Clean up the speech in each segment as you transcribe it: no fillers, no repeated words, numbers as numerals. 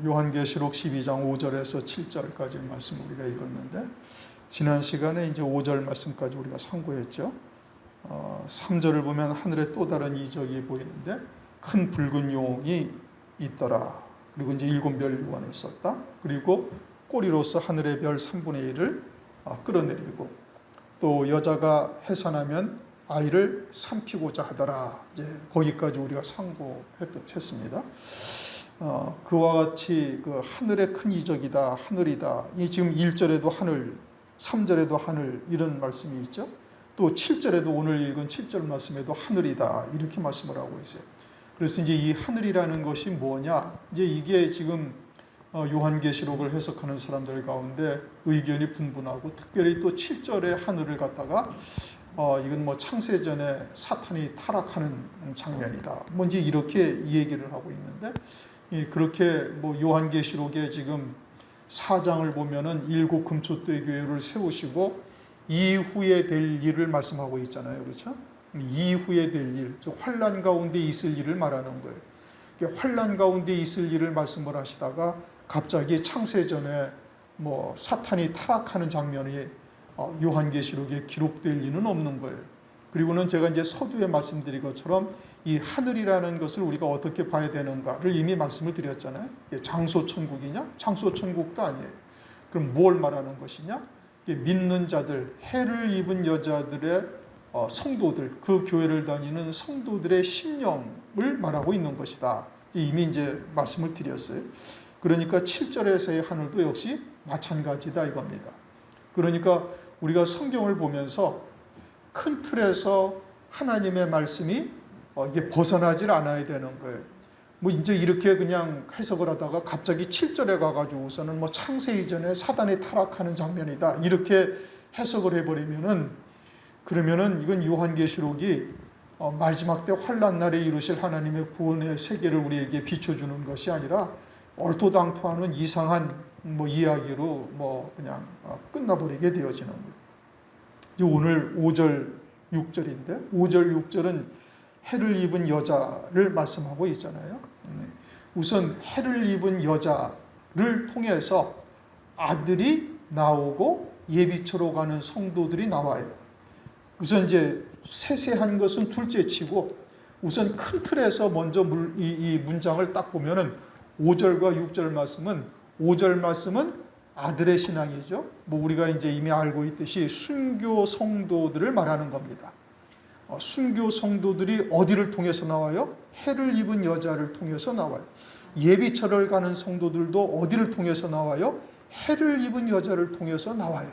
요한계시록 12장 5절에서 7절까지 말씀 우리가 읽었는데, 지난 시간에 이제 5절 말씀까지 우리가 상고했죠. 3절을 보면 하늘에 또 다른 이적이 보이는데 큰 붉은 용이 있더라. 그리고 이제 7별 요한을 썼다. 그리고 꼬리로서 하늘의 별 3분의 1을 끌어내리고, 또 여자가 해산하면 아이를 삼키고자 하더라. 이제 거기까지 우리가 상고했습니다. 그와 같이 그 하늘의 큰 이적이다, 하늘이다. 이 지금 1절에도 하늘, 3절에도 하늘 이런 말씀이 있죠. 또 7절에도 오늘 읽은 7절 말씀에도 하늘이다 이렇게 말씀을 하고 있어요. 그래서 이제 이 하늘이라는 것이 뭐냐? 이제 이게 지금 요한계시록을 해석하는 사람들 가운데 의견이 분분하고, 특별히 또 7절의 하늘을 갖다가 이건 뭐 창세전에 사탄이 타락하는 장면이다. 뭔지 이렇게 얘기를 하고 있는데, 그렇게 뭐 요한계시록에 지금 4장을 보면은 7 금초대 교회를 세우시고 이후에 될 일을 말씀하고 있잖아요. 그렇죠? 이후에 될 일, 즉 환난 가운데 있을 일을 말하는 거예요. 환난 가운데 있을 일을 말씀을 하시다가 갑자기 창세전에 뭐 사탄이 타락하는 장면이 요한계시록에 기록될 리는 없는 거예요. 그리고는 제가 이제 서두에 말씀드린 것처럼 이 하늘이라는 것을 우리가 어떻게 봐야 되는가를 이미 말씀을 드렸잖아요. 장소천국이냐? 장소천국도 아니에요. 그럼 뭘 말하는 것이냐? 믿는 자들, 해를 입은 여자들의 성도들, 그 교회를 다니는 성도들의 심령을 말하고 있는 것이다. 이미 이제 말씀을 드렸어요. 그러니까 7절에서의 하늘도 역시 마찬가지다 이겁니다. 그러니까 우리가 성경을 보면서 큰 틀에서 하나님의 말씀이 이게 벗어나질 않아야 되는 거예요. 뭐 이제 이렇게 그냥 해석을 하다가 갑자기 7절에 가가지고서는 뭐 창세 이전에 사단이 타락하는 장면이다 이렇게 해석을 해버리면은, 그러면은 이건 요한계시록이 마지막 때 환난 날에 이루실 하나님의 구원의 세계를 우리에게 비춰주는 것이 아니라 얼토당토하는 이상한 뭐 이야기로 뭐 그냥 끝나버리게 되어지는 거예요. 오늘 5절 6절인데 5절 6절은 해를 입은 여자를 말씀하고 있잖아요. 우선 해를 입은 여자를 통해서 아들이 나오고 예비처로 가는 성도들이 나와요. 우선 이제 세세한 것은 둘째치고 우선 큰 틀에서 먼저 이 문장을 딱 보면은 5절과 6절 말씀은, 5절 말씀은 아들의 신앙이죠. 뭐 우리가 이제 이미 알고 있듯이 순교 성도들을 말하는 겁니다. 순교 성도들이 어디를 통해서 나와요? 해를 입은 여자를 통해서 나와요. 예비처를 가는 성도들도 어디를 통해서 나와요? 해를 입은 여자를 통해서 나와요.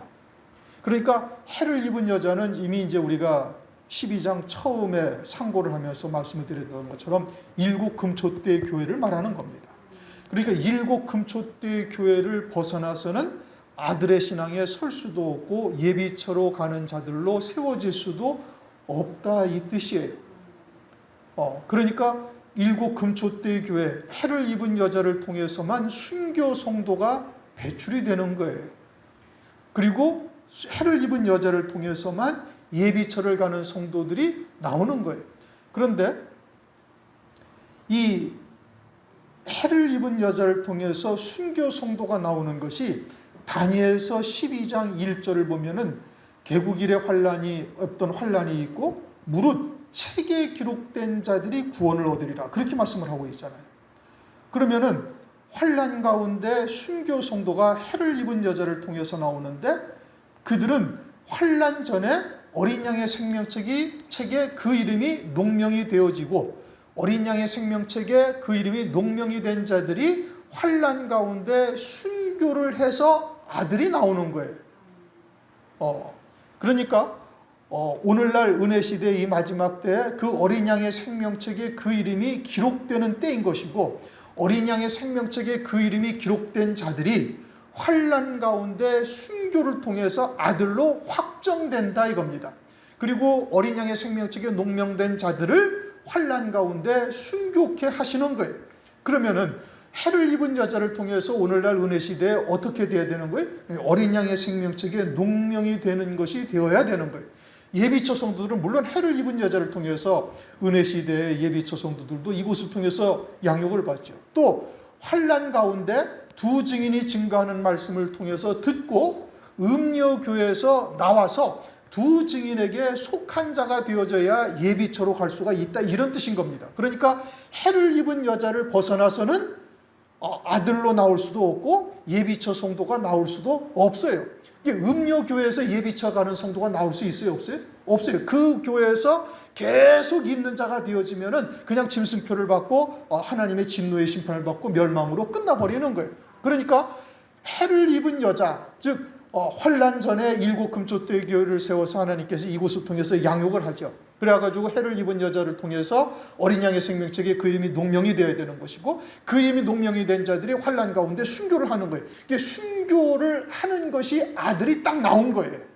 그러니까 해를 입은 여자는 이미 이제 우리가 12장 처음에 상고를 하면서 말씀을 드렸던 것처럼 7 금초대 교회를 말하는 겁니다. 그러니까 7 금초대 교회를 벗어나서는 아들의 신앙에 설 수도 없고 예비처로 가는 자들로 세워질 수도 없다 이 뜻이에요. 그러니까 7 금초대 교회, 해를 입은 여자를 통해서만 순교 성도가 배출이 되는 거예요. 그리고 해를 입은 여자를 통해서만 예비처를 가는 성도들이 나오는 거예요. 그런데 이 해를 입은 여자를 통해서 순교 성도가 나오는 것이 다니엘서 12장 1절을 보면은 개국일의 환란이 어떤 환란이 있고 무릇 책에 기록된 자들이 구원을 얻으리라 그렇게 말씀을 하고 있잖아요. 그러면은 환란 가운데 순교 성도가 해를 입은 여자를 통해서 나오는데, 그들은 환란 전에 어린 양의 생명책에 그 이름이 농명이 되어지고, 어린 양의 생명책에 그 이름이 농명이 된 자들이 환란 가운데 순교를 해서 아들이 나오는 거예요. 그러니까 오늘날 은혜 시대의 이 마지막 때 그 어린 양의 생명책에 그 이름이 기록되는 때인 것이고, 어린 양의 생명책에 그 이름이 기록된 자들이 환난 가운데 순교를 통해서 아들로 확정된다 이겁니다. 그리고 어린 양의 생명책에 농명된 자들을 환난 가운데 순교케 하시는 거예요. 그러면은 해를 입은 여자를 통해서 오늘날 은혜 시대에 어떻게 돼야 되는 거예요? 어린 양의 생명책에 농명이 되는 것이 되어야 되는 거예요. 예비처 성도들은 물론 해를 입은 여자를 통해서 은혜 시대의 예비처 성도들도 이곳을 통해서 양육을 받죠. 또 환난 가운데 두 증인이 증거하는 말씀을 통해서 듣고 음료교에서 나와서 두 증인에게 속한 자가 되어져야 예비처로 갈 수가 있다, 이런 뜻인 겁니다. 그러니까 해를 입은 여자를 벗어나서는 아들로 나올 수도 없고 예비처 성도가 나올 수도 없어요. 음료교회에서 예비처 가는 성도가 나올 수 있어요? 없어요? 없어요. 그 교회에서 계속 있는 자가 되어지면은 그냥 짐승표를 받고 하나님의 진노의 심판을 받고 멸망으로 끝나버리는 거예요. 그러니까 해를 입은 여자, 즉 환난 전에 일곱 금초대 교회를 세워서 하나님께서 이곳을 통해서 양육을 하죠. 그래가지고 해를 입은 여자를 통해서 어린 양의 생명책에 그 이름이 농명이 되어야 되는 것이고, 그 이름이 농명이 된 자들이 환난 가운데 순교를 하는 거예요. 이게 순교를 하는 것이 아들이 딱 나온 거예요.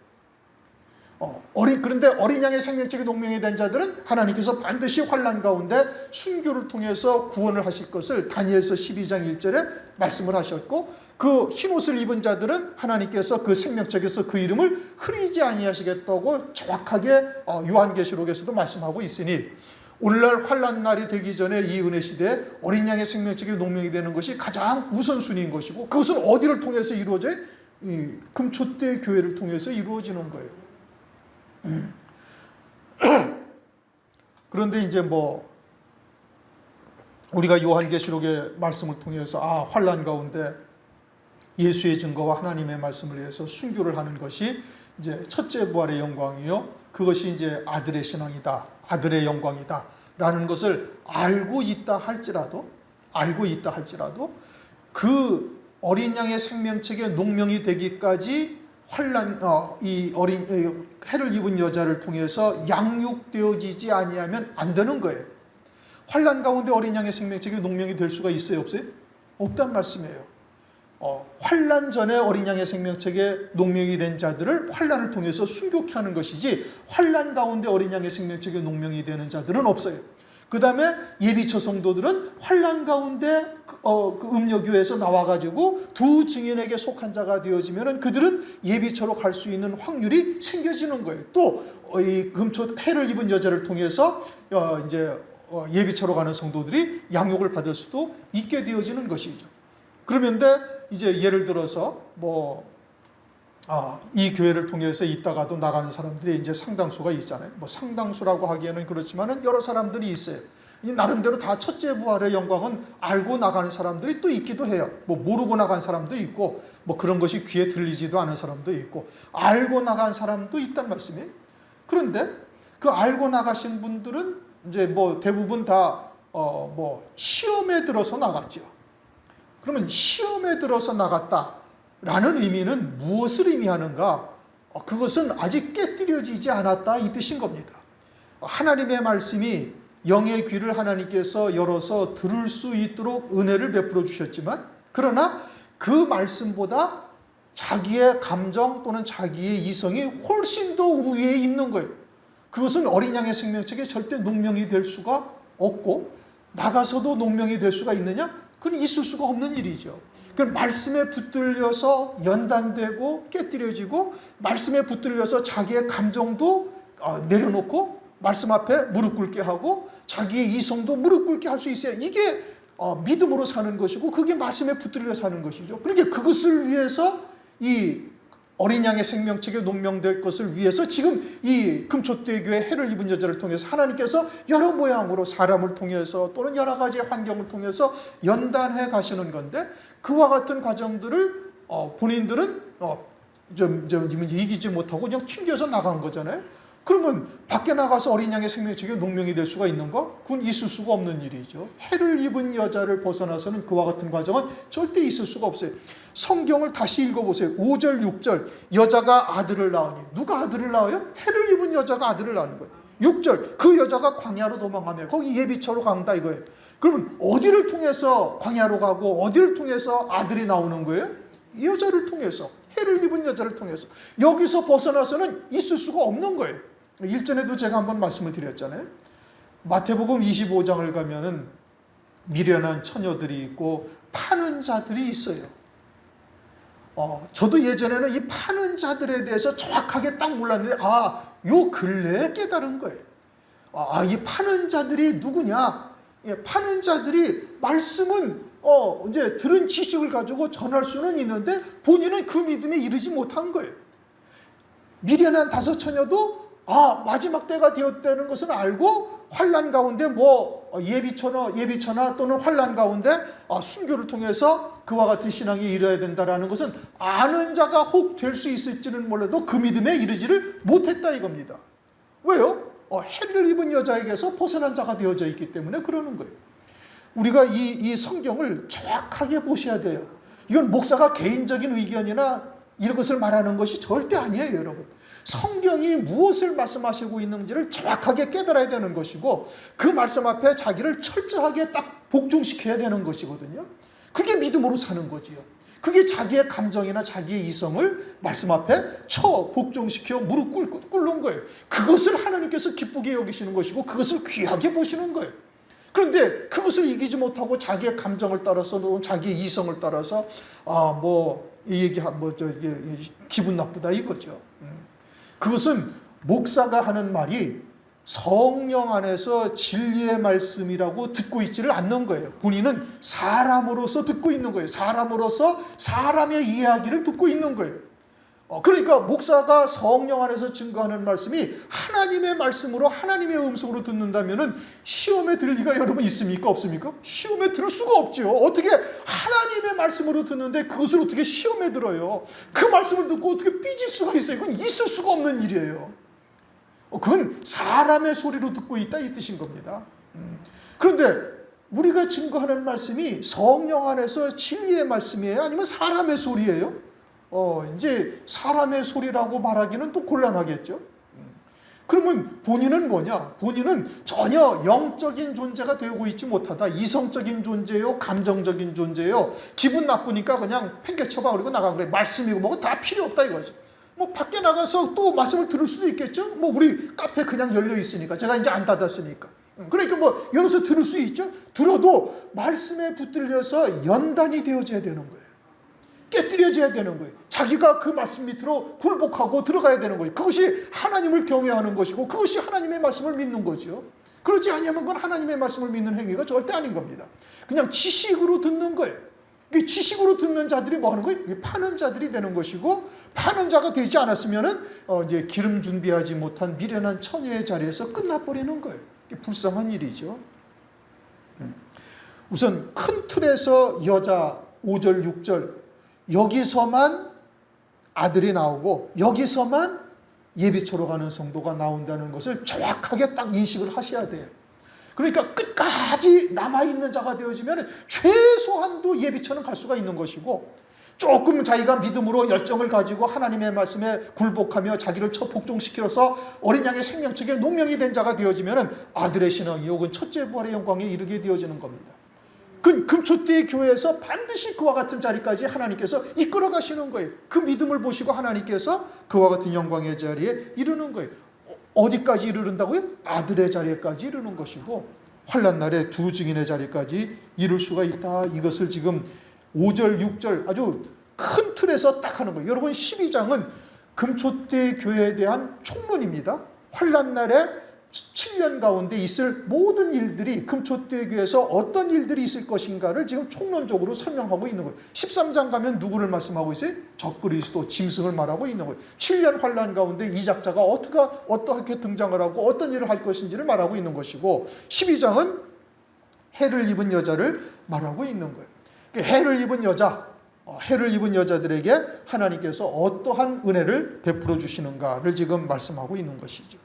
그런데 어린 양의 생명책에 농명이 된 자들은 하나님께서 반드시 환난 가운데 순교를 통해서 구원을 하실 것을 다니엘서 12장 1절에 말씀을 하셨고, 그 흰옷을 입은 자들은 하나님께서 그 생명책에서 그 이름을 흐리지 아니하시겠다고 정확하게 요한계시록에서도 말씀하고 있으니, 오늘날 환난 날이 되기 전에 이 은혜 시대에 어린 양의 생명책에 농명이 되는 것이 가장 우선순위인 것이고, 그것은 어디를 통해서 이루어져요? 이 금초대 교회를 통해서 이루어지는 거예요. 그런데 이제 우리가 요한계시록의 말씀을 통해서 환난 가운데 예수의 증거와 하나님의 말씀을 위해서 순교를 하는 것이 이제 첫째 부활의 영광이요, 그것이 이제 아들의 신앙이다, 아들의 영광이다 라는 것을 알고 있다 할지라도 그 어린 양의 생명책에 농명이 되기까지 이 해를 입은 여자를 통해서 양육되어지지 아니하면 안 되는 거예요. 환난 가운데 어린 양의 생명책에 농명이 될 수가 있어요, 없어요? 없단 말씀이에요. 환난 전에 어린 양의 생명책에 농명이 된 자들을 환난을 통해서 순교케 하는 것이지, 환난 가운데 어린 양의 생명책에 농명이 되는 자들은 없어요. 그 다음에 예비처 성도들은 환난 가운데 그 음료교회에서 나와가지고 두 증인에게 속한 자가 되어지면 그들은 예비처로 갈 수 있는 확률이 생겨지는 거예요. 또 이 해를 입은 여자를 통해서 이제 예비처로 가는 성도들이 양육을 받을 수도 있게 되어지는 것이죠. 그러면데 이제 예를 들어서 이 교회를 통해서 있다가도 나가는 사람들이 이제 상당수가 있잖아요. 상당수라고 하기에는 그렇지만은 여러 사람들이 있어요. 나름대로 다 첫째 부활의 영광은 알고 나가는 사람들이 또 있기도 해요. 모르고 나간 사람도 있고, 그런 것이 귀에 들리지도 않은 사람도 있고, 알고 나간 사람도 있단 말씀이에요. 그런데 그 알고 나가신 분들은 이제 대부분 다 시험에 들어서 나갔죠. 그러면 시험에 들어서 나갔다라는 의미는 무엇을 의미하는가? 그것은 아직 깨뜨려지지 않았다, 이 뜻인 겁니다. 하나님의 말씀이 영의 귀를 하나님께서 열어서 들을 수 있도록 은혜를 베풀어 주셨지만, 그러나 그 말씀보다 자기의 감정 또는 자기의 이성이 훨씬 더 우위에 있는 거예요. 그것은 어린 양의 생명책에 절대 농명이 될 수가 없고, 나가서도 농명이 될 수가 있느냐? 그건 있을 수가 없는 일이죠. 그 말씀에 붙들려서 연단되고 깨뜨려지고, 말씀에 붙들려서 자기의 감정도 내려놓고 말씀 앞에 무릎 꿇게 하고 자기의 이성도 무릎 꿇게 할 수 있어야 이게 믿음으로 사는 것이고, 그게 말씀에 붙들려 사는 것이죠. 그러니까 그것을 위해서 이 어린 양의 생명책에 농명될 것을 위해서 지금 이 금초대 교회 해를 입은 여자를 통해서 하나님께서 여러 모양으로 사람을 통해서 또는 여러 가지 환경을 통해서 연단해 가시는 건데, 그와 같은 과정들을 본인들은 좀 이기지 못하고 그냥 튕겨서 나간 거잖아요. 그러면 밖에 나가서 어린 양의 생명책에 농명이 될 수가 있는가? 그건 있을 수가 없는 일이죠. 해를 입은 여자를 벗어나서는 그와 같은 과정은 절대 있을 수가 없어요. 성경을 다시 읽어보세요. 5절, 6절. 여자가 아들을 낳으니. 누가 아들을 낳아요? 해를 입은 여자가 아들을 낳는 거예요. 6절. 그 여자가 광야로 도망가며 거기 예비처로 간다 이거예요. 그러면 어디를 통해서 광야로 가고 어디를 통해서 아들이 나오는 거예요? 이 여자를 통해서. 해를 입은 여자를 통해서. 여기서 벗어나서는 있을 수가 없는 거예요. 일전에도 제가 한번 말씀을 드렸잖아요. 마태복음 25장을 가면은 미련한 처녀들이 있고 파는 자들이 있어요. 저도 예전에는 이 파는 자들에 대해서 정확하게 딱 몰랐는데, 요 근래에 깨달은 거예요. 이 파는 자들이 누구냐? 파는 자들이 말씀은 이제 들은 지식을 가지고 전할 수는 있는데 본인은 그 믿음에 이르지 못한 거예요. 미련한 다섯 처녀도 마지막 때가 되었다는 것은 알고 환난 가운데 예비처나 또는 환난 가운데 순교를 통해서 그와 같은 신앙이 이뤄야 된다라는 것은 아는 자가 혹 될 수 있을지는 몰라도 그 믿음에 이르지를 못했다 이겁니다. 왜요? 해를 입은 여자에게서 벗어난 자가 되어져 있기 때문에 그러는 거예요. 우리가 이 성경을 정확하게 보셔야 돼요. 이건 목사가 개인적인 의견이나 이런 것을 말하는 것이 절대 아니에요, 여러분. 성경이 무엇을 말씀하시고 있는지를 정확하게 깨달아야 되는 것이고 그 말씀 앞에 자기를 철저하게 딱 복종시켜야 되는 것이거든요. 그게 믿음으로 사는 거지요. 그게 자기의 감정이나 자기의 이성을 말씀 앞에 복종시켜 무릎 꿇는 거예요. 그것을 하나님께서 기쁘게 여기시는 것이고 그것을 귀하게 보시는 거예요. 그런데 그것을 이기지 못하고 자기의 감정을 따라서 또는 자기의 이성을 따라서 기분 나쁘다 이거죠. 그것은 목사가 하는 말이 성령 안에서 진리의 말씀이라고 듣고 있지를 않는 거예요. 본인은 사람으로서 듣고 있는 거예요. 사람으로서 사람의 이야기를 듣고 있는 거예요. 그러니까 목사가 성령 안에서 증거하는 말씀이 하나님의 말씀으로 하나님의 음성으로 듣는다면 시험에 들 리가 여러분 있습니까? 없습니까? 시험에 들을 수가 없죠. 어떻게 하나님의 말씀으로 듣는데 그것을 어떻게 시험에 들어요? 그 말씀을 듣고 어떻게 삐질 수가 있어요? 이건 있을 수가 없는 일이에요. 그건 사람의 소리로 듣고 있다 이 뜻인 겁니다. 그런데 우리가 증거하는 말씀이 성령 안에서 진리의 말씀이에요? 아니면 사람의 소리예요? 이제 사람의 소리라고 말하기는 또 곤란하겠죠. 그러면 본인은 뭐냐? 본인은 전혀 영적인 존재가 되고 있지 못하다. 이성적인 존재요, 감정적인 존재요. 기분 나쁘니까 그냥 팽개쳐봐 그리고 나간 거예요. 말씀이고 뭐고 다 필요 없다 이거죠. 밖에 나가서 또 말씀을 들을 수도 있겠죠. 우리 카페 그냥 열려 있으니까 제가 이제 안 닫았으니까. 그러니까 여기서 들을 수 있죠. 들어도 말씀에 붙들려서 연단이 되어져야 되는 거예요. 깨뜨려져야 되는 거예요. 자기가 그 말씀 밑으로 굴복하고 들어가야 되는 거예요. 그것이 하나님을 경외하는 것이고 그것이 하나님의 말씀을 믿는 거죠. 그렇지 않으면 그건 하나님의 말씀을 믿는 행위가 절대 아닌 겁니다. 그냥 지식으로 듣는 거예요. 지식으로 듣는 자들이 뭐 하는 거예요? 파는 자들이 되는 것이고 파는 자가 되지 않았으면은 이제 기름 준비하지 못한 미련한 처녀의 자리에서 끝나버리는 거예요. 불쌍한 일이죠. 우선 큰 틀에서 여자 5절 6절 여기서만 아들이 나오고 여기서만 예비처로 가는 성도가 나온다는 것을 정확하게 딱 인식을 하셔야 돼요. 그러니까 끝까지 남아있는 자가 되어지면 최소한도 예비처는 갈 수가 있는 것이고 조금 자기가 믿음으로 열정을 가지고 하나님의 말씀에 굴복하며 자기를 복종시켜서 어린 양의 생명책에 농명이 된 자가 되어지면 아들의 신앙이 혹은 첫째 부활의 영광에 이르게 되어지는 겁니다. 금초대의 교회에서 반드시 그와 같은 자리까지 하나님께서 이끌어 가시는 거예요. 그 믿음을 보시고 하나님께서 그와 같은 영광의 자리에 이르는 거예요. 어디까지 이르른다고요? 아들의 자리까지 이르는 것이고 환난 날에 두 증인의 자리까지 이룰 수가 있다. 이것을 지금 5절 6절 아주 큰 틀에서 딱 하는 거예요. 여러분 12장은 금초대 교회에 대한 총론입니다. 환난 날에 7년 가운데 있을 모든 일들이 금초대 교회에서 어떤 일들이 있을 것인가를 지금 총론적으로 설명하고 있는 거예요. 13장 가면 누구를 말씀하고 있어요? 적그리스도 짐승을 말하고 있는 거예요. 7년 환난 가운데 이작자가 어떻게 등장을 하고 어떤 일을 할 것인지를 말하고 있는 것이고 12장은 해를 입은 여자를 말하고 있는 거예요. 해를 입은 여자들에게 하나님께서 어떠한 은혜를 베풀어 주시는가를 지금 말씀하고 있는 것이죠.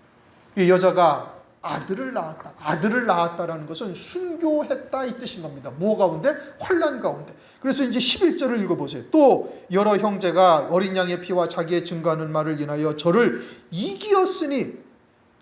이 여자가 아들을 낳았다라는 것은 순교했다 이 뜻인 겁니다. 뭐 가운데? 환난 가운데. 그래서 이제 11절을 읽어보세요. 또 여러 형제가 어린 양의 피와 자기의 증거하는 말을 인하여 저를 이기었으니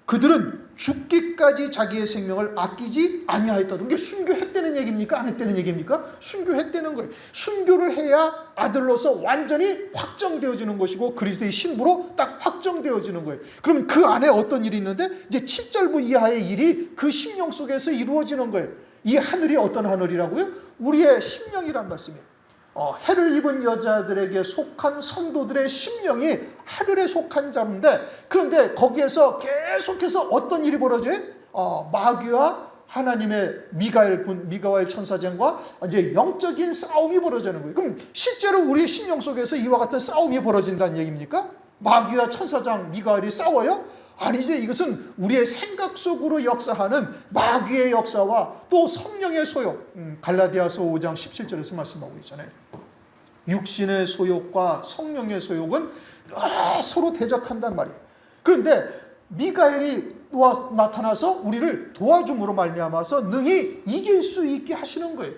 그들은 죽기까지 자기의 생명을 아끼지 아니하였다. 이게 순교했다는 얘기입니까? 안 했다는 얘기입니까? 순교했다는 거예요. 순교를 해야 아들로서 완전히 확정되어지는 것이고 그리스도의 신부로 딱 확정되어지는 거예요. 그럼 그 안에 어떤 일이 있는데 이제 7절부 이하의 일이 그 심령 속에서 이루어지는 거예요. 이 하늘이 어떤 하늘이라고요? 우리의 심령이란 말씀이에요. 해를 입은 여자들에게 속한 성도들의 심령이 하늘에 속한 자인데 그런데 거기에서 계속해서 어떤 일이 벌어져요? 마귀와 하나님의 미가엘 천사장과 이제 영적인 싸움이 벌어지는 거예요. 그럼 실제로 우리의 심령 속에서 이와 같은 싸움이 벌어진다는 얘기입니까? 마귀와 천사장 미가엘이 싸워요? 아니죠. 이것은 우리의 생각 속으로 역사하는 마귀의 역사와 또 성령의 소욕, 갈라디아서 5장 17절에서 말씀하고 있잖아요. 육신의 소욕과 성령의 소욕은 서로 대적한단 말이에요. 그런데 미가엘이 나타나서 우리를 도와줌으로 말미암아서 능히 이길 수 있게 하시는 거예요.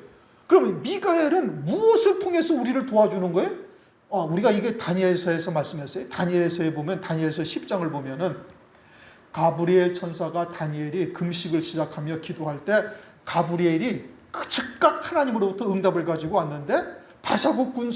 그러면 미가엘은 무엇을 통해서 우리를 도와주는 거예요? 우리가 이게 다니엘서에서 말씀했어요. 다니엘서에 보면 다니엘서 10장을 보면은 가브리엘 천사가 다니엘이 금식을 시작하며 기도할 때 가브리엘이 즉각 하나님으로부터 응답을 가지고 왔는데 바사국 군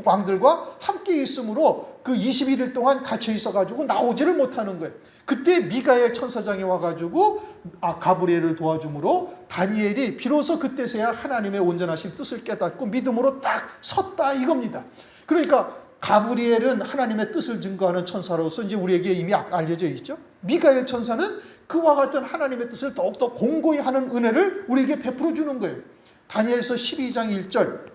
왕들과 함께 있으므로 그 21일 동안 갇혀 있어가지고 나오지를 못하는 거예요. 그때 미가엘 천사장이 와가지고 가브리엘을 도와주므로 다니엘이 비로소 그때서야 하나님의 온전하신 뜻을 깨닫고 믿음으로 딱 섰다 이겁니다. 그러니까 가브리엘은 하나님의 뜻을 증거하는 천사로서 이제 우리에게 이미 알려져 있죠. 미가엘 천사는 그와 같은 하나님의 뜻을 더욱더 공고히 하는 은혜를 우리에게 베풀어 주는 거예요. 다니엘서 12장 1절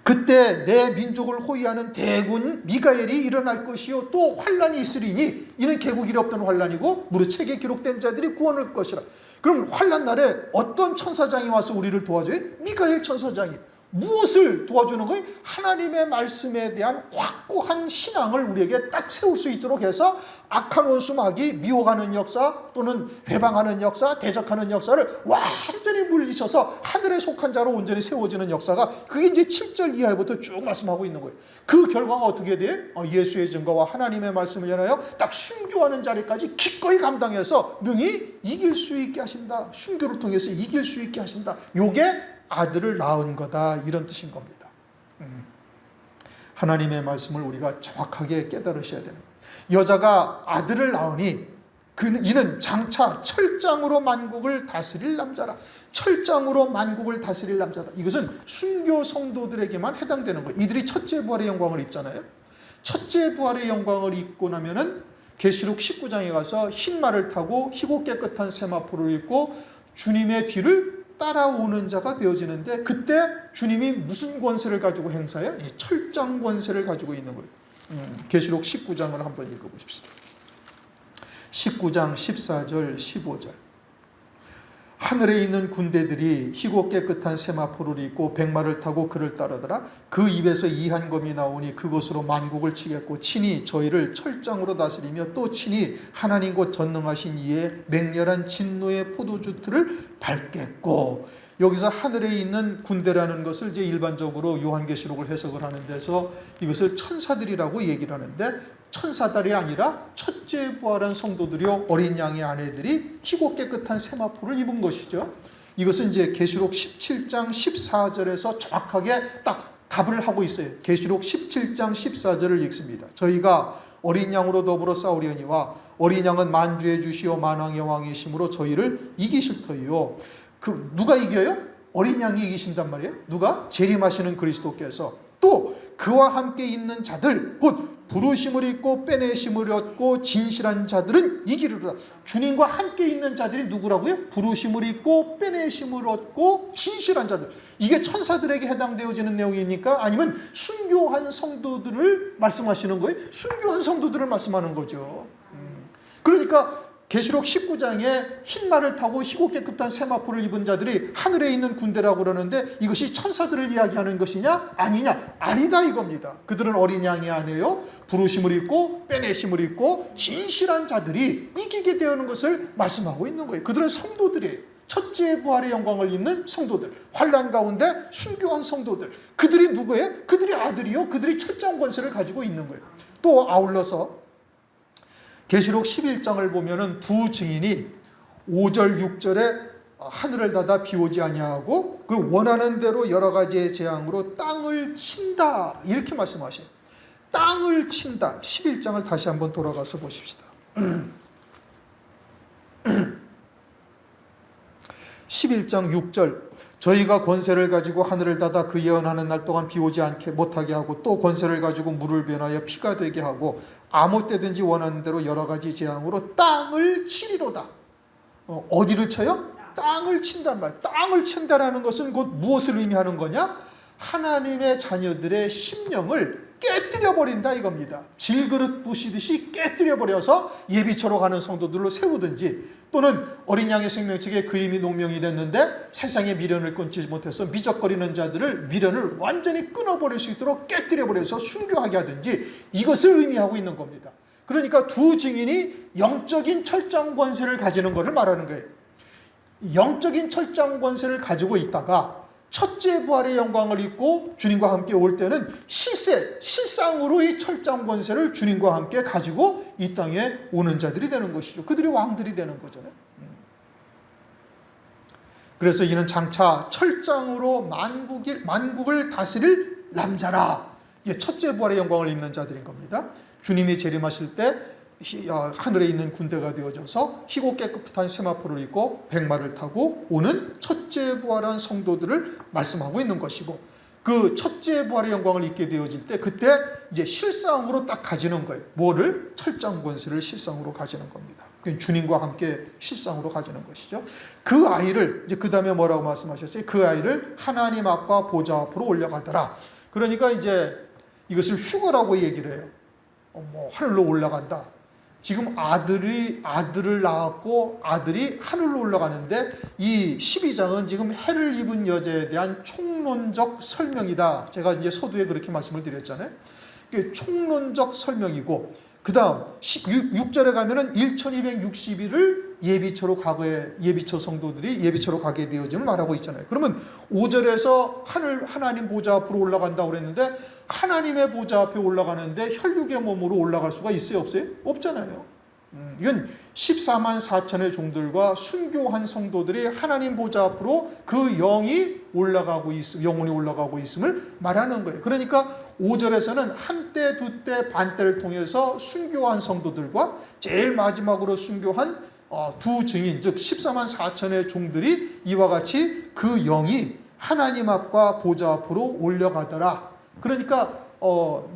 그때 내 민족을 호위하는 대군 미가엘이 일어날 것이요 또 환란이 있으리니 이는 개국 이래 없던 환란이고 무릇 책에 기록된 자들이 구원할 것이라. 그럼 환란 날에 어떤 천사장이 와서 우리를 도와줘요? 미가엘 천사장이. 무엇을 도와주는 거예요? 하나님의 말씀에 대한 확고한 신앙을 우리에게 딱 세울 수 있도록 해서 악한 원수 마귀 미혹하는 역사 또는 회방하는 역사, 대적하는 역사를 완전히 물리쳐서 하늘에 속한 자로 온전히 세워지는 역사가 그게 이제 7절 이하부터 쭉 말씀하고 있는 거예요. 그 결과가 어떻게 돼? 예수의 증거와 하나님의 말씀을 전하여 딱 순교하는 자리까지 기꺼이 감당해서 능히 이길 수 있게 하신다. 순교를 통해서 이길 수 있게 하신다. 요게 아들을 낳은 거다 이런 뜻인 겁니다. 하나님의 말씀을 우리가 정확하게 깨달으셔야 되는 거예요. 여자가 아들을 낳으니 이는 장차 철장으로 만국을 다스릴 남자라. 철장으로 만국을 다스릴 남자다. 이것은 순교 성도들에게만 해당되는 거예요. 이들이 첫째 부활의 영광을 입잖아요. 첫째 부활의 영광을 입고 나면은 계시록 19장에 가서 흰 말을 타고 희고 깨끗한 세마포를 입고 주님의 뒤를 따라오는 자가 되어지는데 그때 주님이 무슨 권세를 가지고 행사해요? 철장 권세를 가지고 있는 거예요. 계시록 19장을 한번 읽어보십시다. 19장 14절 15절 하늘에 있는 군대들이 희고 깨끗한 세마포를 입고 백마를 타고 그를 따르더라. 그 입에서 이한검이 나오니 그것으로 만국을 치겠고 친히 저희를 철장으로 다스리며 또 친히 하나님 곧 전능하신 이의 맹렬한 진노의 포도주틀을 밟겠고. 여기서 하늘에 있는 군대라는 것을 이제 일반적으로 요한계시록을 해석을 하는 데서 이것을 천사들이라고 얘기를 하는데 천사들이 아니라 첫째 부활한 성도들이요 어린 양의 아내들이 희고 깨끗한 세마포를 입은 것이죠. 이것은 이제 계시록 17장 14절에서 정확하게 딱 답을 하고 있어요. 계시록 17장 14절을 읽습니다. 저희가 어린 양으로 더불어 싸우려니와 어린 양은 만주의 주시오 만왕의 왕이심으로 저희를 이기실 터이요. 누가 이겨요? 어린 양이 이기신단 말이에요. 누가? 재림하시는 그리스도께서. 또 그와 함께 있는 자들 곧 부르심을 입고 빼내심을 얻고 진실한 자들은 이기리로다. 주님과 함께 있는 자들이 누구라고요? 부르심을 입고 빼내심을 얻고 진실한 자들. 이게 천사들에게 해당되어지는 내용입니까? 아니면 순교한 성도들을 말씀하시는 거예요? 순교한 성도들을 말씀하는 거죠. 그러니까 계시록 19장에 흰 말을 타고 희고 깨끗한 세마포를 입은 자들이 하늘에 있는 군대라고 그러는데 이것이 천사들을 이야기하는 것이냐? 아니냐? 아니다 이겁니다. 그들은 어린 양이 아니에요. 부르심을 입고 빼내심을 입고 진실한 자들이 이기게 되는 것을 말씀하고 있는 거예요. 그들은 성도들이에요. 첫째 부활의 영광을 입는 성도들, 환난 가운데 순교한 성도들. 그들이 누구예요? 그들이 아들이요. 그들이 철장 권세를 가지고 있는 거예요. 또 아울러서 계시록 11장을 보면은 두 증인이 5절 6절에 하늘을 닫아 비 오지 아니하고 그리고 원하는 대로 여러 가지의 재앙으로 땅을 친다 이렇게 말씀하셔요. 땅을 친다. 11장을 다시 한번 돌아가서 보십시다. 11장 6절 저희가 권세를 가지고 하늘을 닫아 그 예언하는 날 동안 비 오지 않게 못하게 하고 또 권세를 가지고 물을 변하여 피가 되게 하고 아무 때든지 원하는 대로 여러 가지 재앙으로 땅을 치리로다. 어디를 쳐요? 땅을 친단 말이야. 땅을 친다라는 것은 곧 무엇을 의미하는 거냐? 하나님의 자녀들의 심령을 깨뜨려 버린다 이겁니다. 질그릇 부시듯이 깨뜨려 버려서 예비처로 가는 성도들로 세우든지, 또는 어린 양의 생명책에 그림이 농명이 됐는데 세상의 미련을 끊지 못해서 미적거리는 자들을 미련을 완전히 끊어버릴 수 있도록 깨뜨려 버려서 순교하게 하든지, 이것을 의미하고 있는 겁니다. 그러니까 두 증인이 영적인 철장 권세를 가지는 것을 말하는 거예요. 영적인 철장 권세를 가지고 있다가 첫째 부활의 영광을 입고 주님과 함께 올 때는 실상으로 이 철장 권세를 주님과 함께 가지고 이 땅에 오는 자들이 되는 것이죠. 그들이 왕들이 되는 거잖아요. 그래서 이는 장차 철장으로 만국을 다스릴 남자라. 이게 첫째 부활의 영광을 입는 자들인 겁니다. 주님이 재림하실 때 하늘에 있는 군대가 되어져서 희고 깨끗한 세마포를 입고 백마를 타고 오는 첫째 부활한 성도들을 말씀하고 있는 것이고, 그 첫째 부활의 영광을 입게 되어질 때 그때 이제 실상으로 딱 가지는 거예요. 뭐를? 철장 권세를 실상으로 가지는 겁니다. 주님과 함께 실상으로 가지는 것이죠. 그 아이를 이제 그 다음에 뭐라고 말씀하셨어요? 그 아이를 하나님 앞과 보좌 앞으로 올려가더라. 그러니까 이제 이것을 휴거라고 얘기를 해요. 하늘로 올라간다. 지금 아들을 낳았고 아들이 하늘로 올라가는데, 이 12장은 지금 해를 입은 여자에 대한 총론적 설명이다. 제가 이제 서두에 그렇게 말씀을 드렸잖아요. 총론적 설명이고, 그 다음 6절에 가면은 1260일을 예비처 성도들이 예비처로 가게 되어짐을 말하고 있잖아요. 그러면 5절에서 하나님 보좌 앞으로 올라간다고 그랬는데, 하나님의 보좌 앞에 올라가는데 혈육의 몸으로 올라갈 수가 있어요, 없어요? 없잖아요. 이건 14만 4천의 종들과 순교한 성도들이 하나님 보좌 앞으로 그 영이 올라가고 영혼이 올라가고 있음을 말하는 거예요. 그러니까 5절에서는 한때, 두때, 반때를 통해서 순교한 성도들과 제일 마지막으로 순교한 두 증인, 즉 14만 4천의 종들이 이와 같이 그 영이 하나님 앞과 보좌 앞으로 올려가더라. 그러니까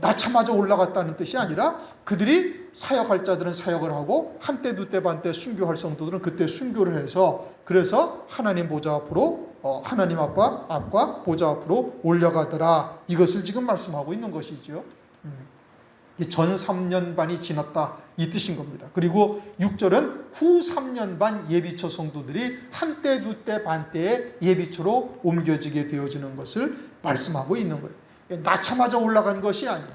낳자마자 올라갔다는 뜻이 아니라 그들이 사역할 자들은 사역을 하고 한때, 두때, 반때 순교할 성도들은 그때 순교를 해서, 그래서 하나님 보좌 앞으로 하나님 앞과 보좌 앞으로 올려가더라. 이것을 지금 말씀하고 있는 것이죠. 전 3년 반이 지났다 이 뜻인 겁니다. 그리고 6절은 후 3년 반 예비처 성도들이 한때, 두때, 반때의 예비처로 옮겨지게 되어지는 것을 말씀하고 있는 거예요. 낳자마자 올라간 것이 아니에요.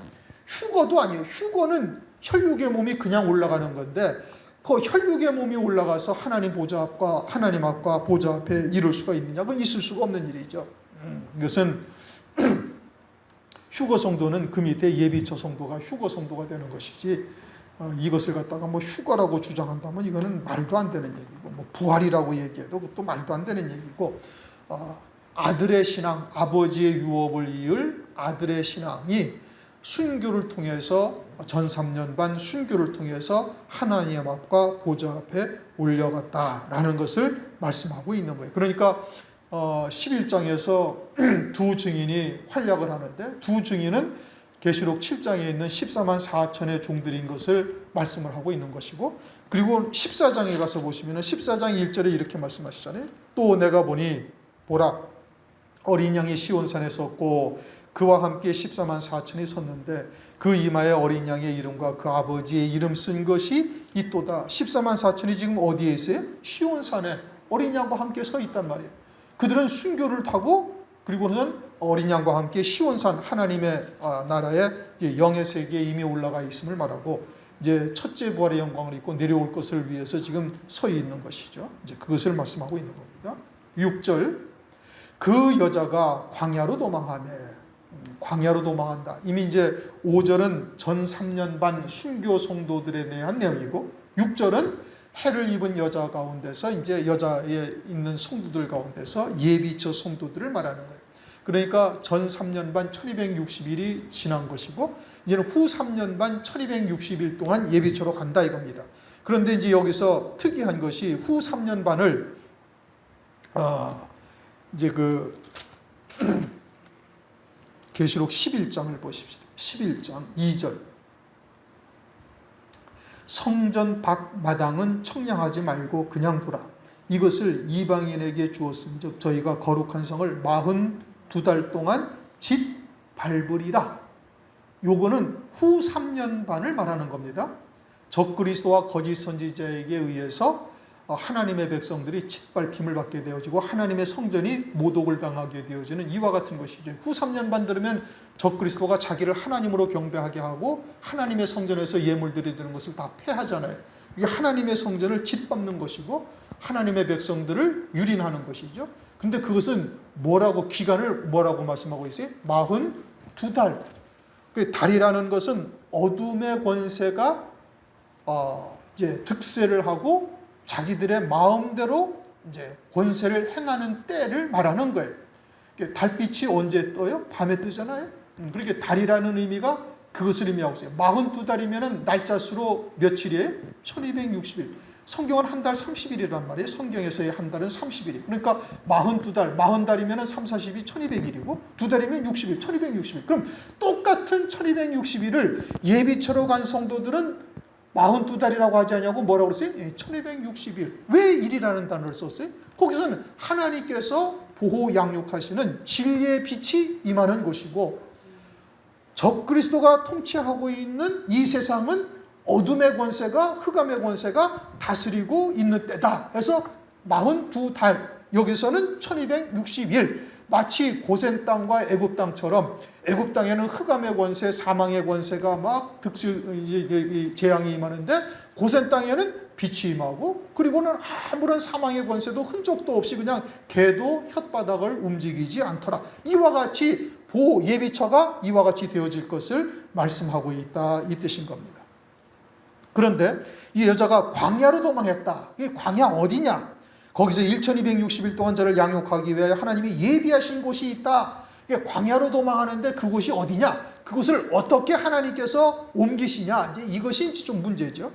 휴거도 아니에요. 휴거는 혈육의 몸이 그냥 올라가는 건데, 그 혈육의 몸이 올라가서 하나님 앞과 보좌 앞에 이룰 수가 있느냐? 그건 있을 수가 없는 일이죠. 이것은 휴거 성도는 그 밑에 예비처 성도가 휴거 성도가 되는 것이지, 이것을 갖다가 휴거라고 주장한다면 이거는 말도 안 되는 얘기고, 부활이라고 얘기해도 그것도 말도 안 되는 얘기고, 아들의 신앙, 아버지의 유업을 이을 아들의 신앙이 순교를 통해서 전 3년 반 순교를 통해서 하나님 앞과 보좌 앞에 올려갔다라는 것을 말씀하고 있는 거예요. 그러니까 11장에서 두 증인이 활약을 하는데, 두 증인은 계시록 7장에 있는 14만 4천의 종들인 것을 말씀을 하고 있는 것이고, 그리고 14장에 가서 보시면 14장 1절에 이렇게 말씀하시잖아요. 또 내가 보니 보라, 어린 양이 시온산에 섰고 그와 함께 14만 4천이 섰는데 그 이마에 어린 양의 이름과 그 아버지의 이름 쓴 것이 있도다. 14만 4천이 지금 어디에 있어요? 시온산에 어린 양과 함께 서 있단 말이에요. 그들은 순교를 타고, 그리고는 어린 양과 함께 시온산, 하나님의 나라의 영의 세계에 이미 올라가 있음을 말하고, 이제 첫째 부활의 영광을 입고 내려올 것을 위해서 지금 서 있는 것이죠. 이제 그것을 말씀하고 있는 겁니다. 6절, 그 여자가 광야로 도망하네. 광야로 도망한다. 이미 이제 5절은 전 3년 반 순교 성도들에 대한 내용이고, 6절은 해를 입은 여자 가운데서 이제 여자에 있는 성도들 가운데서 예비처 성도들을 말하는 거예요. 그러니까 전 3년 반 1260일이 지난 것이고, 이제는 후 3년 반 1260일 동안 예비처로 간다 이겁니다. 그런데 이제 여기서 특이한 것이 후 3년 반을 이제 계시록 11장을 보십시다. 11장 2절. 성전 밖 마당은 청량하지 말고 그냥 두라. 이것을 이방인에게 주었음. 즉 저희가 거룩한 성을 42달 동안 짓 밟으리라. 요거는 후 3년 반을 말하는 겁니다. 적그리스도와 거짓 선지자에게 의해서 하나님의 백성들이 짓밟힘을 받게 되어지고 하나님의 성전이 모독을 당하게 되어지는 이와 같은 것이죠. 후 3년 반 들으면 적그리스도가 자기를 하나님으로 경배하게 하고 하나님의 성전에서 예물들이 드는 것을 다 폐하잖아요. 이게 하나님의 성전을 짓밟는 것이고 하나님의 백성들을 유린하는 것이죠. 근데 그것은 뭐라고, 기간을 뭐라고 말씀하고 있어요? 42달. 그 달이라는 것은 어둠의 권세가 이제 득세를 하고 자기들의 마음대로 이제 권세를 행하는 때를 말하는 거예요. 달빛이 언제 떠요? 밤에 뜨잖아요. 그렇게 달이라는 의미가 그것을 의미하고 있어요. 42달이면 날짜수로 며칠이에요? 1260일. 성경은 한 달 30일이란 말이에요. 성경에서의 한 달은 30일이에요. 그러니까 42달, 40달이면 3, 40이 1200일이고 두 달이면 60일, 1260일. 그럼 똑같은 1260일을 예비처로 간 성도들은 42달이라고 하지 않냐고 뭐라고 그랬어요? 1260일. 왜 일이라는 단어를 썼어요? 거기서는 하나님께서 보호 양육하시는 진리의 빛이 임하는 곳이고 적그리스도가 통치하고 있는 이 세상은 어둠의 권세가, 흑암의 권세가 다스리고 있는 때다 해서 42달, 여기서는 1260일. 마치 고센 땅과 애굽 땅처럼 애굽 땅에는 흑암의 권세, 사망의 권세가 막 재앙이 임하는데 고센 땅에는 빛이 임하고 그리고는 아무런 사망의 권세도 흔적도 없이 그냥 개도 혓바닥을 움직이지 않더라. 이와 같이 보호 예비처가 이와 같이 되어질 것을 말씀하고 있다, 이 뜻인 겁니다. 그런데 이 여자가 광야로 도망했다. 이 광야 어디냐? 거기서 1260일 동안 저를 양육하기 위하여 하나님이 예비하신 곳이 있다. 광야로 도망하는데 그곳이 어디냐? 그곳을 어떻게 하나님께서 옮기시냐? 이제 이것이 좀 문제죠.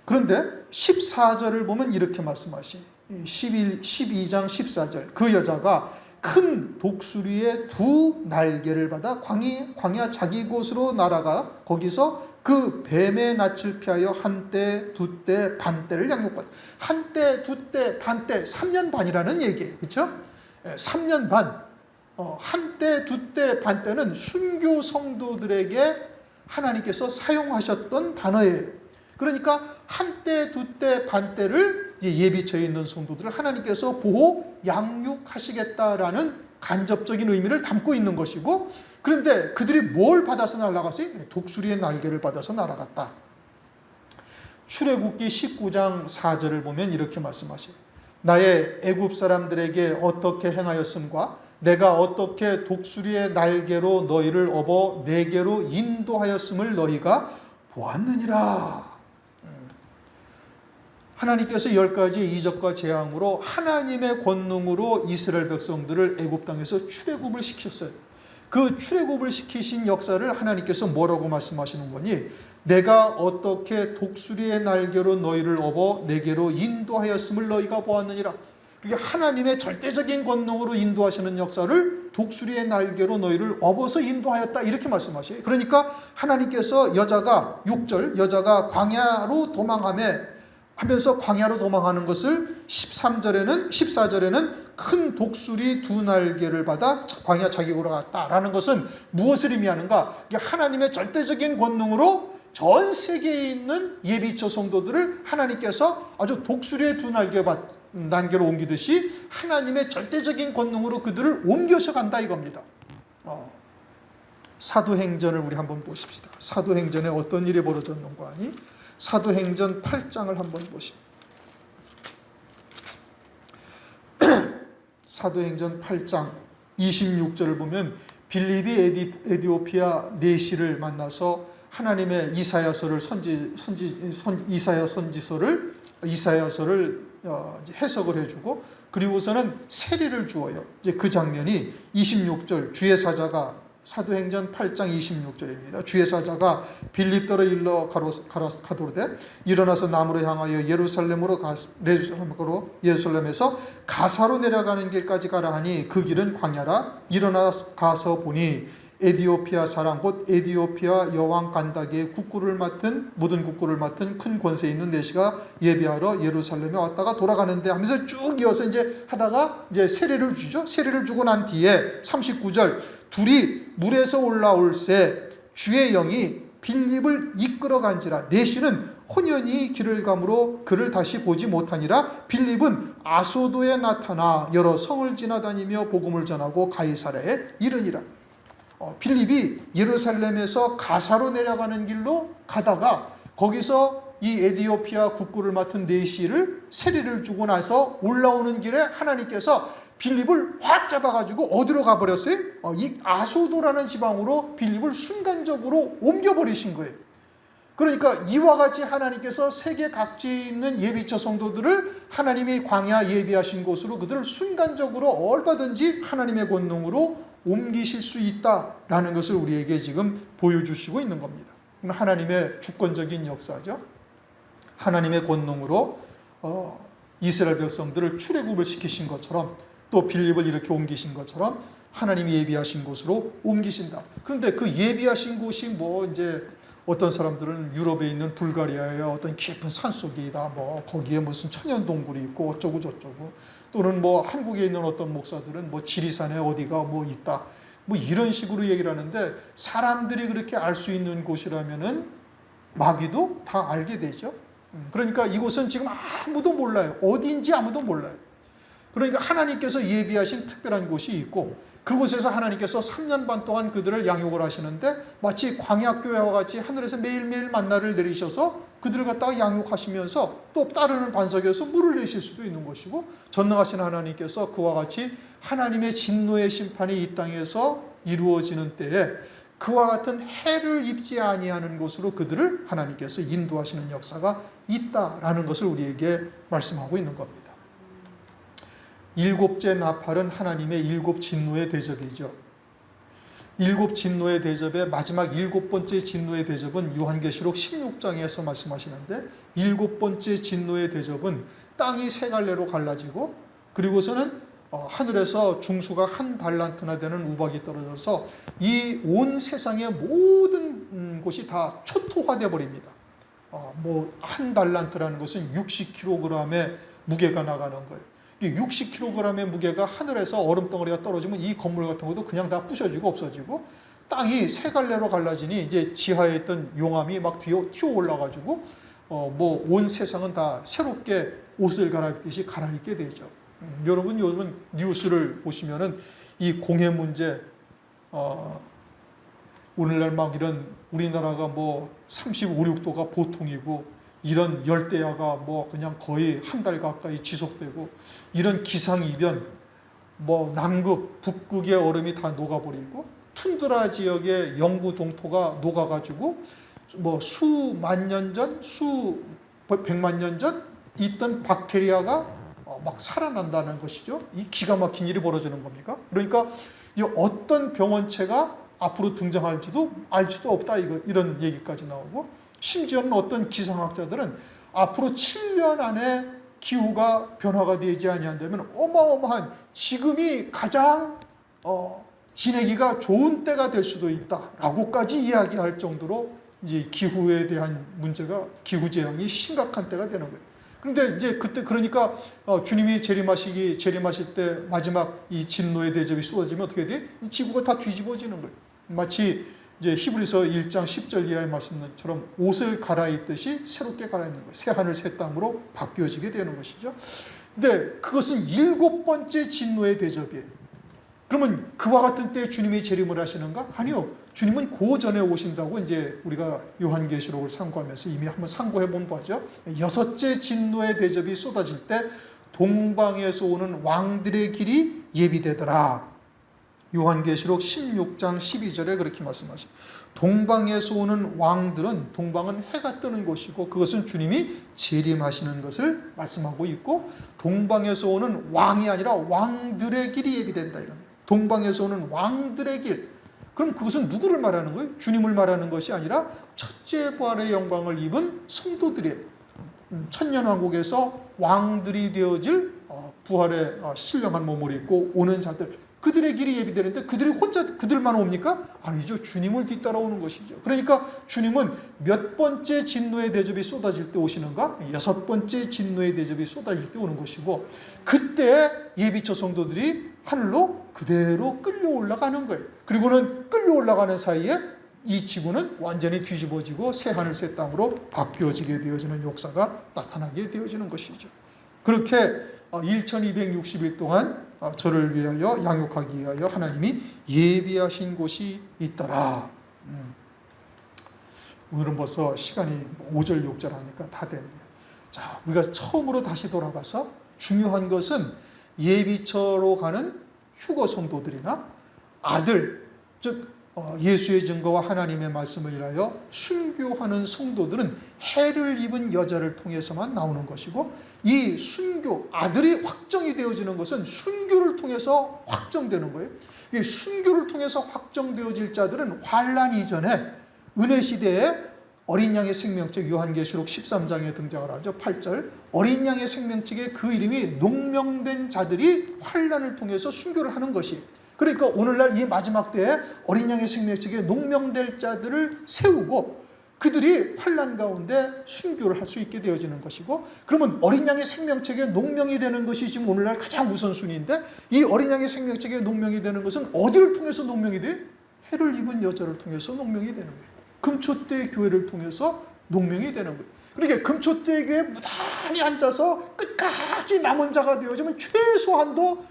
그런데 14절을 보면 이렇게 말씀하시. 12장 14절. 그 여자가 큰 독수리의 두 날개를 받아 광야 자기 곳으로 날아가 거기서 그 뱀의 낯을 피하여 한때, 두때, 반때를 양육받아. 한때, 두때, 반때, 3년 반이라는 얘기예요. 그렇죠? 3년 반. 한때, 두때, 반때는 순교 성도들에게 하나님께서 사용하셨던 단어예요. 그러니까 한때, 두때, 반때를 예비처에 있는 성도들을 하나님께서 보호, 양육하시겠다라는 간접적인 의미를 담고 있는 것이고, 그런데 그들이 뭘 받아서 날아갔어요? 독수리의 날개를 받아서 날아갔다. 출애굽기 19장 4절을 보면 이렇게 말씀하셔요. 나의 애굽 사람들에게 어떻게 행하였음과 내가 어떻게 독수리의 날개로 너희를 업어 내게로 인도하였음을 너희가 보았느니라. 하나님께서 10가지 이적과 재앙으로 하나님의 권능으로 이스라엘 백성들을 애굽 땅에서 출애굽을 시켰어요. 그 출애굽을 시키신 역사를 하나님께서 뭐라고 말씀하시는 거니? 내가 어떻게 독수리의 날개로 너희를 업어 내게로 인도하였음을 너희가 보았느니라. 이게 하나님의 절대적인 권능으로 인도하시는 역사를 독수리의 날개로 너희를 업어서 인도하였다, 이렇게 말씀하셔요. 그러니까 하나님께서 여자가 6절 여자가 광야로 하면서 광야로 도망하는 것을 14절에는 큰 독수리 두 날개를 받아 광야 자기국으로 갔다라는 것은 무엇을 의미하는가? 하나님의 절대적인 권능으로 전 세계에 있는 예비처 성도들을 하나님께서 아주 독수리의 두 날개로 옮기듯이 하나님의 절대적인 권능으로 그들을 옮겨서 간다 이겁니다. 사도행전을 우리 한번 보십시다. 사도행전에 어떤 일이 벌어졌는가 하니 사도행전 8장을 한번 보십시다. 사도행전 8장 26절을 보면 빌립이 에디오피아 내시를 만나서 하나님의 이사야서를 이사야서를 해석을 해주고 그리고서는 세리를 주어요. 이제 그 장면이 26절 주의 사자가 사도행전 8장 26절입니다. 주의 사자가 빌립더러 일러 가로되 일어나서 남으로 향하여 예루살렘에서 가사로 내려가는 길까지 가라 하니 그 길은 광야라. 일어나 가서 보니 에디오피아 사람 곧 에디오피아 여왕 간다기의 국구를 맡은 모든 국구를 맡은 큰 권세 있는 내시가 예비하러 예루살렘에 왔다가 돌아가는데 하면서 쭉 이어서 이제 하다가 이제 세례를 주죠. 세례를 주고 난 뒤에 39절 둘이 물에서 올라올새 주의 영이 빌립을 이끌어간지라 내시는 혼연히 길을 가므로 그를 다시 보지 못하니라. 빌립은 아소도에 나타나 여러 성을 지나다니며 복음을 전하고 가이사랴에 이르니라. 빌립이 예루살렘에서 가사로 내려가는 길로 가다가 거기서 이 에디오피아 국구를 맡은 내시를 세례를 주고 나서 올라오는 길에 하나님께서 빌립을 확 잡아가지고 어디로 가버렸어요? 이 아소도라는 지방으로 빌립을 순간적으로 옮겨버리신 거예요. 그러니까 이와 같이 하나님께서 세계 각지에 있는 예비처 성도들을 하나님이 광야 예비하신 곳으로 그들을 순간적으로 얼마든지 하나님의 권능으로 옮기실 수 있다라는 것을 우리에게 지금 보여주시고 있는 겁니다. 하나님의 주권적인 역사죠. 하나님의 권능으로 이스라엘 백성들을 출애굽을 시키신 것처럼 또 빌립을 이렇게 옮기신 것처럼 하나님이 예비하신 곳으로 옮기신다. 그런데 그 예비하신 곳이 뭐 이제 어떤 사람들은 유럽에 있는 불가리아의 어떤 깊은 산속이다. 뭐 거기에 무슨 천연 동굴이 있고 어쩌고 저쩌고 또는 뭐 한국에 있는 어떤 목사들은 뭐 지리산에 어디가 뭐 있다. 뭐 이런 식으로 얘기를 하는데 사람들이 그렇게 알 수 있는 곳이라면은 마귀도 다 알게 되죠. 그러니까 이곳은 지금 아무도 몰라요. 어디인지 아무도 몰라요. 그러니까 하나님께서 예비하신 특별한 곳이 있고 그곳에서 하나님께서 3년 반 동안 그들을 양육을 하시는데 마치 광야교회와 같이 하늘에서 매일매일 만나를 내리셔서 그들을 갖다가 양육하시면서 또 따르는 반석에서 물을 내실 수도 있는 것이고 전능하신 하나님께서 그와 같이 하나님의 진노의 심판이 이 땅에서 이루어지는 때에 그와 같은 해를 입지 아니하는 곳으로 그들을 하나님께서 인도하시는 역사가 있다라는 것을 우리에게 말씀하고 있는 겁니다. 일곱째 나팔은 하나님의 일곱 진노의 대접이죠. 일곱 진노의 대접의 마지막 일곱 번째 진노의 대접은 요한계시록 16장에서 말씀하시는데 일곱 번째 진노의 대접은 땅이 세 갈래로 갈라지고 그리고서는 하늘에서 중수가 한 달란트나 되는 우박이 떨어져서 이 온 세상의 모든 곳이 다 초토화되어 버립니다. 뭐 한 달란트라는 것은 60kg의 무게가 나가는 거예요. 60kg의 무게가 하늘에서 얼음덩어리가 떨어지면 이 건물 같은 것도 그냥 다 부셔지고 없어지고 땅이 세 갈래로 갈라지니 이제 지하에 있던 용암이 막 튀어 올라가지고 뭐 온 세상은 다 새롭게 옷을 갈아입듯이 갈아입게 되죠. 여러분 요즘은 뉴스를 보시면은 이 공해 문제 오늘날 막 이런 우리나라가 뭐 35, 6도가 보통이고 이런 열대야가 뭐 그냥 거의 한 달 가까이 지속되고 이런 기상이변 뭐 남극, 북극의 얼음이 다 녹아버리고 툰드라 지역의 영구 동토가 녹아가지고 뭐 수만 년 전, 백만 년 전 있던 박테리아가 막 살아난다는 것이죠. 이 기가 막힌 일이 벌어지는 겁니까? 그러니까 이 어떤 병원체가 앞으로 등장할지도 알지도 없다 이런 얘기까지 나오고 심지어는 어떤 기상학자들은 앞으로 7년 안에 기후가 변화가 되지 아니한다면 어마어마한 지금이 가장 지내기가 좋은 때가 될 수도 있다라고까지 이야기할 정도로 이제 기후에 대한 문제가 기후 재앙이 심각한 때가 되는 거예요. 그런데 이제 그때 그러니까 주님이 재림하실 때 마지막 이 진노의 대접이 쏟아지면 어떻게 돼? 지구가 다 뒤집어지는 거예요. 마치 이제 히브리서 1장 10절 이하의 말씀처럼 옷을 갈아입듯이 새롭게 갈아입는 거예요. 새 하늘 새 땅으로 바뀌어지게 되는 것이죠. 근데 그것은 일곱 번째 진노의 대접이에요. 그러면 그와 같은 때에 주님이 재림을 하시는가? 아니요. 주님은 그 전에 오신다고 이제 우리가 요한계시록을 상고하면서 이미 한번 상고해 본 거죠. 여섯째 진노의 대접이 쏟아질 때 동방에서 오는 왕들의 길이 예비되더라. 요한계시록 16장 12절에 그렇게 말씀하십니다. 동방에서 오는 왕들은 동방은 해가 뜨는 곳이고 그것은 주님이 재림하시는 것을 말씀하고 있고 동방에서 오는 왕이 아니라 왕들의 길이 예비된다 이럽니다. 동방에서 오는 왕들의 길. 그럼 그것은 누구를 말하는 거예요? 주님을 말하는 것이 아니라 첫째 부활의 영광을 입은 성도들이에요. 천년왕국에서 왕들이 되어질 부활의 신령한 몸을 입고 오는 자들 그들의 길이 예비되는데 그들이 혼자 그들만 옵니까? 아니죠. 주님을 뒤따라오는 것이죠. 그러니까 주님은 몇 번째 진노의 대접이 쏟아질 때 오시는가? 6번째 진노의 대접이 쏟아질 때 오는 것이고, 그때 예비처 성도들이 하늘로 그대로 끌려 올라가는 거예요. 그리고는 끌려 올라가는 사이에 이 지구는 완전히 뒤집어지고 새 하늘 새 땅으로 바뀌어지게 되어지는 역사가 나타나게 되어지는 것이죠. 그렇게 1260일 동안 저를 위하여 양육하기 위하여 하나님이 예비하신 곳이 있더라. 오늘은 벌써 시간이 5절 6절 하니까 다 됐네요. 자, 우리가 처음으로 다시 돌아가서 중요한 것은 예비처로 가는 휴거 성도들이나 아들, 즉 예수의 증거와 하나님의 말씀을 인하여 순교하는 성도들은 해를 입은 여자를 통해서만 나오는 것이고, 이 순교, 아들이 확정이 되어지는 것은 순교를 통해서 확정되는 거예요. 이 순교를 통해서 확정되어질 자들은 환란 이전에 은혜 시대에 어린 양의 생명책, 요한계시록 13장에 등장을 하죠. 8절. 어린 양의 생명책에 그 이름이 농명된 자들이 환란을 통해서 순교를 하는 것이, 그러니까 오늘날 이 마지막 때에 어린 양의 생명책에 농명될 자들을 세우고 그들이 환난 가운데 순교를 할 수 있게 되어지는 것이고, 그러면 어린 양의 생명책에 농명이 되는 것이 지금 오늘날 가장 우선순위인데, 이 어린 양의 생명책에 농명이 되는 것은 어디를 통해서 농명이 돼? 해를 입은 여자를 통해서 농명이 되는 거예요. 금초대 교회를 통해서 농명이 되는 거예요. 그러니까 금초대 교회에 무단히 앉아서 끝까지 남은 자가 되어지면 최소한도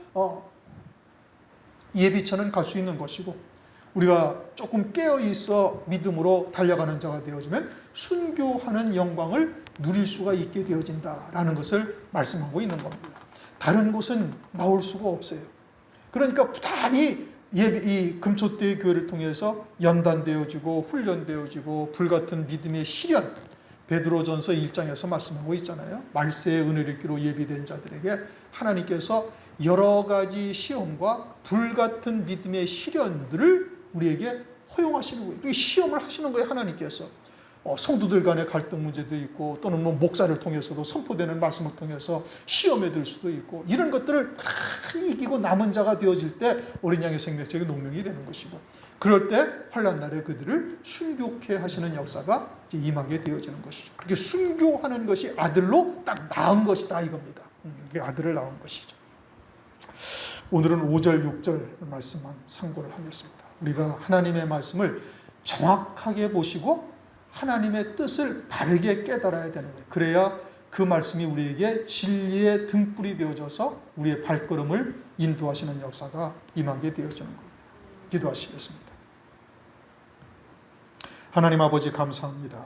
예비처는 갈 수 있는 것이고, 우리가 조금 깨어있어 믿음으로 달려가는 자가 되어지면 순교하는 영광을 누릴 수가 있게 되어진다라는 것을 말씀하고 있는 겁니다. 다른 곳은 나올 수가 없어요. 그러니까 부단히 이 금초대 교회를 통해서 연단되어지고 훈련되어지고 불같은 믿음의 시련, 베드로전서 1장에서 말씀하고 있잖아요. 말세의 은혜를 입기로 예비된 자들에게 하나님께서 여러 가지 시험과 불같은 믿음의 시련들을 우리에게 허용하시는 거예요. 이 시험을 하시는 거예요, 하나님께서. 성도들 간의 갈등 문제도 있고, 또는 목사를 통해서도 선포되는 말씀을 통해서 시험에 들 수도 있고, 이런 것들을 다 이기고 남은 자가 되어질 때 어린 양의 생명책이 농명이 되는 것이고, 그럴 때 환난 날에 그들을 순교케 하시는 역사가 이제 임하게 되어지는 것이죠. 그렇게 순교하는 것이 아들로 딱 낳은 것이다 이겁니다. 아들을 낳은 것이죠. 오늘은 5절 6절 말씀만 상고를 하겠습니다. 우리가 하나님의 말씀을 정확하게 보시고 하나님의 뜻을 바르게 깨달아야 되는 거예요. 그래야 그 말씀이 우리에게 진리의 등불이 되어져서 우리의 발걸음을 인도하시는 역사가 임하게 되어지는 거예요. 기도하시겠습니다. 하나님 아버지 감사합니다.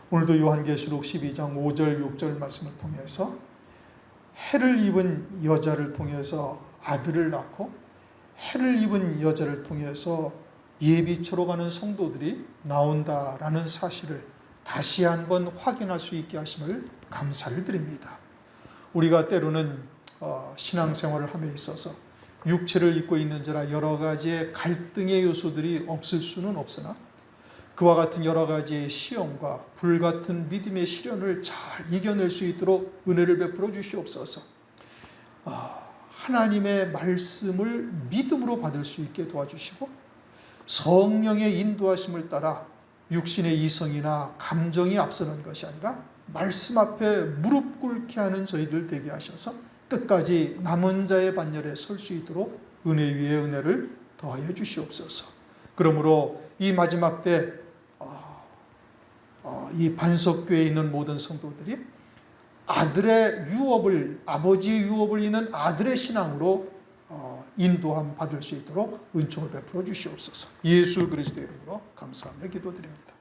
오늘도 요한계시록 12장 5절 6절 말씀을 통해서 해를 입은 여자를 통해서 아들을 낳고 해를 입은 여자를 통해서 예비처로 가는 성도들이 나온다라는 사실을 다시 한번 확인할 수 있게 하심을 감사를 드립니다. 우리가 때로는 신앙생활을 함에 있어서 육체를 입고 있는 자라 여러 가지의 갈등의 요소들이 없을 수는 없으나 그와 같은 여러 가지의 시험과 불같은 믿음의 시련을 잘 이겨낼 수 있도록 은혜를 베풀어 주시옵소서. 하나님의 말씀을 믿음으로 받을 수 있게 도와주시고 성령의 인도하심을 따라 육신의 이성이나 감정이 앞서는 것이 아니라 말씀 앞에 무릎 꿇게 하는 저희들 되게 하셔서 끝까지 남은 자의 반열에 설 수 있도록 은혜 위에 은혜를 더하여 주시옵소서. 그러므로 이 마지막 때 이 반석교회에 있는 모든 성도들이 아들의 유업을, 아버지의 유업을 잇는 아들의 신앙으로 인도함 받을 수 있도록 은총을 베풀어 주시옵소서. 예수 그리스도의 이름으로 감사하며 기도드립니다.